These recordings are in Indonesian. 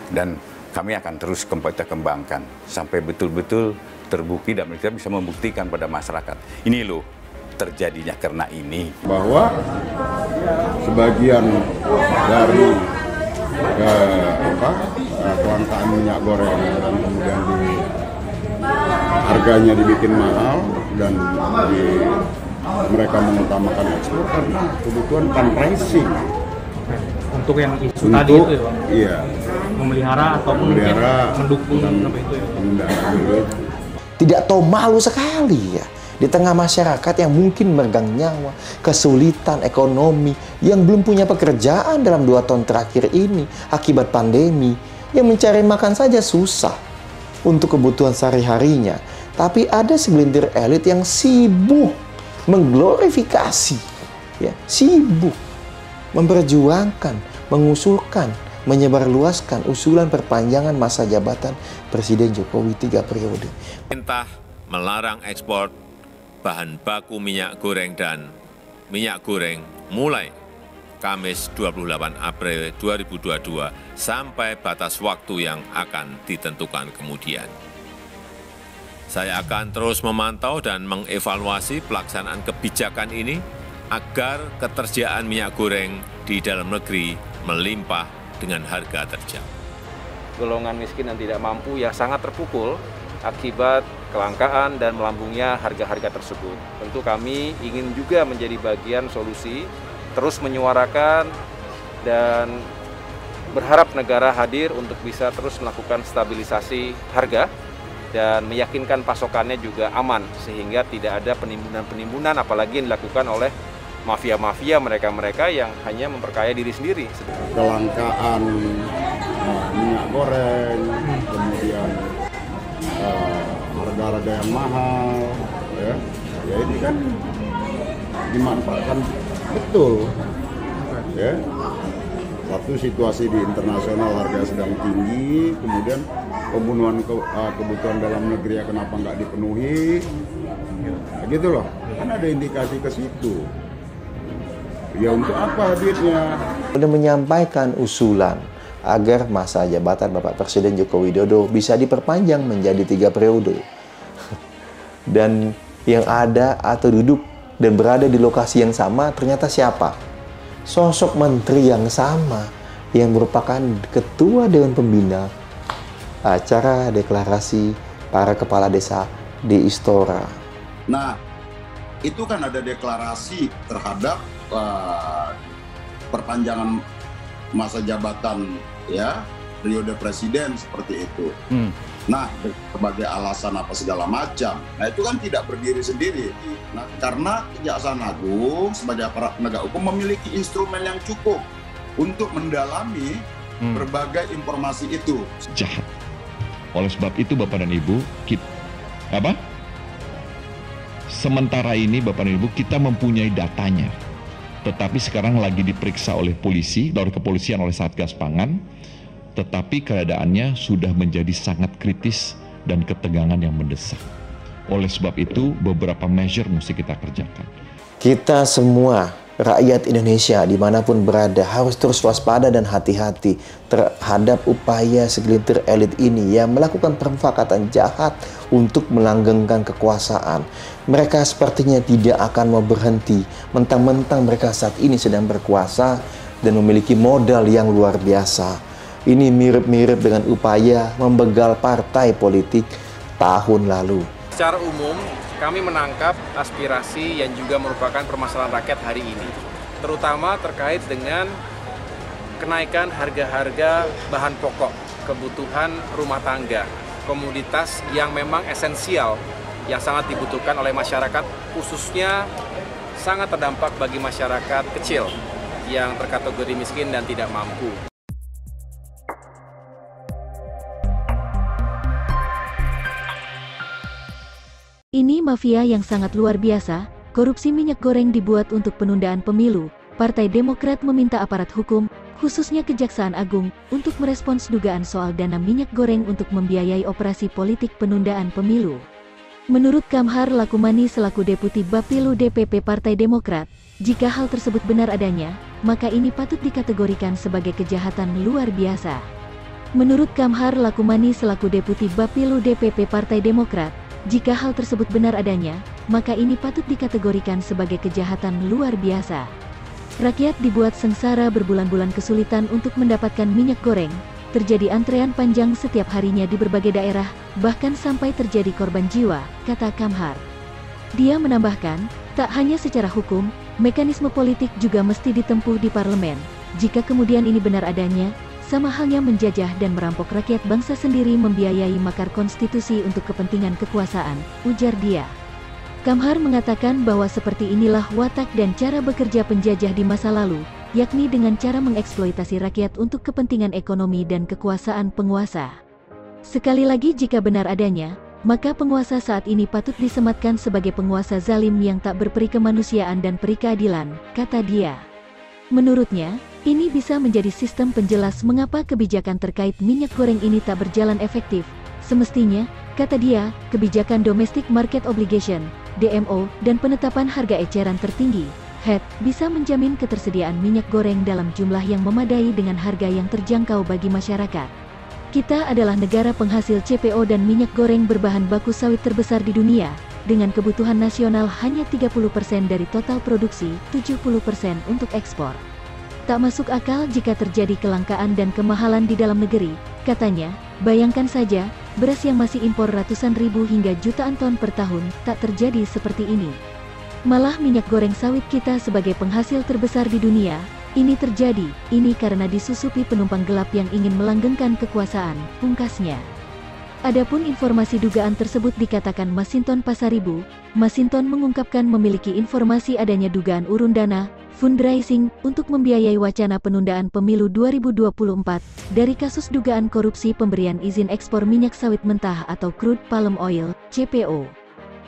Dan kami akan terus kita kembangkan sampai betul-betul terbukti dan kita bisa membuktikan pada masyarakat. Ini loh terjadinya karena ini. Bahwa sebagian dari kelangkaan minyak goreng dan kemudian harganya dibikin mahal dan mereka mengutamakan ekspor karena kebutuhan fundraising. Untuk yang isu tadi itu ya, Pak? Iya. Memelihara atau mendukung sampai itu ya? Tidak tahu malu sekali ya. Di tengah masyarakat yang mungkin meregang nyawa, kesulitan ekonomi, yang belum punya pekerjaan dalam 2 tahun terakhir ini akibat pandemi, yang mencari makan saja susah untuk kebutuhan sehari-harinya. Tapi ada segelintir elit yang sibuk mengglorifikasi, ya, sibuk memperjuangkan, mengusulkan, menyebarluaskan usulan perpanjangan masa jabatan Presiden Jokowi 3 periode. Pemerintah melarang ekspor bahan baku minyak goreng dan minyak goreng mulai Kamis 28 April 2022 sampai batas waktu yang akan ditentukan kemudian. Saya akan terus memantau dan mengevaluasi pelaksanaan kebijakan ini agar ketersediaan minyak goreng di dalam negeri melimpah dengan harga terjangkau. Golongan miskin dan tidak mampu yang sangat terpukul akibat kelangkaan dan melambungnya harga-harga tersebut. Tentu kami ingin juga menjadi bagian solusi, terus menyuarakan dan berharap negara hadir untuk bisa terus melakukan stabilisasi harga dan meyakinkan pasokannya juga aman sehingga tidak ada penimbunan-penimbunan apalagi yang dilakukan oleh mafia-mafia mereka-mereka yang hanya memperkaya diri sendiri. Kelangkaan minyak goreng, kemudian harga-harga yang mahal, ya ini kan dimanfaatkan betul, ya. Satu, situasi di internasional harga sedang tinggi, kemudian pembunuhan kebutuhan dalam negeri ya kenapa nggak dipenuhi, nah, gitu loh, kan ada indikasi ke situ. Ya untuk apa hadirnya? Sudah menyampaikan usulan agar masa jabatan Bapak Presiden Joko Widodo bisa diperpanjang menjadi 3 periode. Dan yang ada atau duduk dan berada di lokasi yang sama ternyata siapa? Sosok menteri yang sama yang merupakan ketua Dewan Pembina acara deklarasi para kepala desa di Istora. Nah, itu kan ada deklarasi terhadap perpanjangan masa jabatan ya periode presiden seperti itu. Nah, sebagai alasan apa segala macam. Nah, itu kan tidak berdiri sendiri. Nah, karena Kejaksaan Agung sebagai aparat penegak hukum memiliki instrumen yang cukup untuk mendalami berbagai informasi itu. Jahat. Oleh sebab itu Bapak dan Ibu, sementara ini Bapak dan Ibu kita mempunyai datanya. Tetapi sekarang lagi diperiksa oleh polisi, dari kepolisian oleh Satgas Pangan, tetapi keadaannya sudah menjadi sangat kritis dan ketegangan yang mendesak. Oleh sebab itu, beberapa measure mesti kita kerjakan. Kita semua, rakyat Indonesia dimanapun berada, harus terus waspada dan hati-hati terhadap upaya segelintir elit ini yang melakukan permufakatan jahat untuk melanggengkan kekuasaan. Mereka sepertinya tidak akan mau berhenti, mentang-mentang mereka saat ini sedang berkuasa dan memiliki modal yang luar biasa. Ini mirip-mirip dengan upaya membegal partai politik tahun lalu. Secara umum, kami menangkap aspirasi yang juga merupakan permasalahan rakyat hari ini, terutama terkait dengan kenaikan harga-harga bahan pokok, kebutuhan rumah tangga, komoditas yang memang esensial, yang sangat dibutuhkan oleh masyarakat, khususnya sangat terdampak bagi masyarakat kecil yang terkategori miskin dan tidak mampu. Ini mafia yang sangat luar biasa. Korupsi minyak goreng dibuat untuk penundaan pemilu. Partai Demokrat meminta aparat hukum, khususnya Kejaksaan Agung, untuk merespons dugaan soal dana minyak goreng untuk membiayai operasi politik penundaan pemilu. Menurut Kamhar Lakumani selaku Deputi Bapilu DPP Partai Demokrat, jika hal tersebut benar adanya, maka ini patut dikategorikan sebagai kejahatan luar biasa. Menurut Kamhar Lakumani selaku Deputi Bapilu DPP Partai Demokrat, jika hal tersebut benar adanya, maka ini patut dikategorikan sebagai kejahatan luar biasa. Rakyat dibuat sengsara berbulan-bulan kesulitan untuk mendapatkan minyak goreng, terjadi antrean panjang setiap harinya di berbagai daerah, bahkan sampai terjadi korban jiwa, kata Kamhar. Dia menambahkan, tak hanya secara hukum, mekanisme politik juga mesti ditempuh di parlemen. Jika kemudian ini benar adanya, sama halnya menjajah dan merampok rakyat bangsa sendiri membiayai makar konstitusi untuk kepentingan kekuasaan, ujar dia. Kamhar mengatakan bahwa seperti inilah watak dan cara bekerja penjajah di masa lalu, yakni dengan cara mengeksploitasi rakyat untuk kepentingan ekonomi dan kekuasaan penguasa. Sekali lagi jika benar adanya, maka penguasa saat ini patut disematkan sebagai penguasa zalim yang tak berperi kemanusiaan dan peri keadilan, kata dia. Menurutnya, ini bisa menjadi sistem penjelas mengapa kebijakan terkait minyak goreng ini tak berjalan efektif. Semestinya, kata dia, kebijakan Domestic Market Obligation, DMO, dan penetapan harga eceran tertinggi, HET, bisa menjamin ketersediaan minyak goreng dalam jumlah yang memadai dengan harga yang terjangkau bagi masyarakat. Kita adalah negara penghasil CPO dan minyak goreng berbahan baku sawit terbesar di dunia, dengan kebutuhan nasional hanya 30% dari total produksi, 70% untuk ekspor. Tak masuk akal jika terjadi kelangkaan dan kemahalan di dalam negeri, katanya. Bayangkan saja, beras yang masih impor ratusan ribu hingga jutaan ton per tahun, tak terjadi seperti ini. Malah minyak goreng sawit kita sebagai penghasil terbesar di dunia, ini terjadi, ini karena disusupi penumpang gelap yang ingin melanggengkan kekuasaan, pungkasnya. Adapun informasi dugaan tersebut dikatakan Masinton Pasaribu, Masinton mengungkapkan memiliki informasi adanya dugaan urun dana, fundraising, untuk membiayai wacana penundaan pemilu 2024, dari kasus dugaan korupsi pemberian izin ekspor minyak sawit mentah atau crude palm oil, CPO.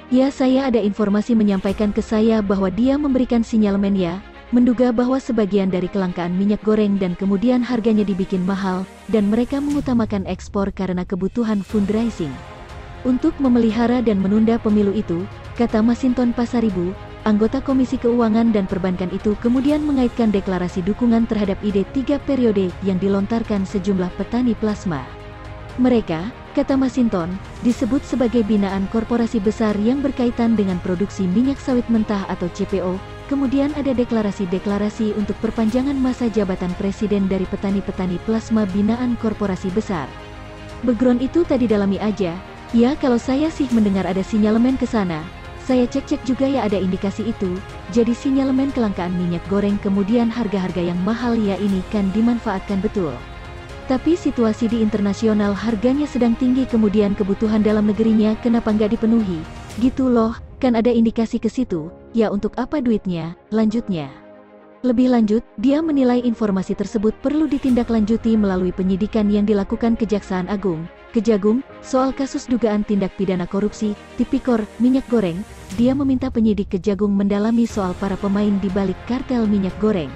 Ya, saya ada informasi menyampaikan ke saya bahwa dia memberikan sinyalemen ya, menduga bahwa sebagian dari kelangkaan minyak goreng dan kemudian harganya dibikin mahal, dan mereka mengutamakan ekspor karena kebutuhan fundraising. Untuk memelihara dan menunda pemilu itu, kata Masinton Pasaribu, anggota Komisi Keuangan dan Perbankan itu kemudian mengaitkan deklarasi dukungan terhadap ide 3 periode yang dilontarkan sejumlah petani plasma. Mereka, kata Masinton, disebut sebagai binaan korporasi besar yang berkaitan dengan produksi minyak sawit mentah atau CPO. Kemudian ada deklarasi-deklarasi untuk perpanjangan masa jabatan presiden dari petani-petani plasma binaan korporasi besar. Background itu tadi dalami aja, ya kalau saya sih mendengar ada sinyalemen ke sana. Saya cek-cek juga ya ada indikasi itu, jadi sinyalemen kelangkaan minyak goreng kemudian harga-harga yang mahal ya ini kan dimanfaatkan betul. Tapi situasi di internasional harganya sedang tinggi kemudian kebutuhan dalam negerinya kenapa nggak dipenuhi, gitu loh, kan ada indikasi ke situ, ya untuk apa duitnya, lanjutnya. Lebih lanjut, dia menilai informasi tersebut perlu ditindaklanjuti melalui penyidikan yang dilakukan Kejaksaan Agung, Kejagung, soal kasus dugaan tindak pidana korupsi, Tipikor, minyak goreng. Dia meminta penyidik Kejagung mendalami soal para pemain di balik kartel minyak goreng.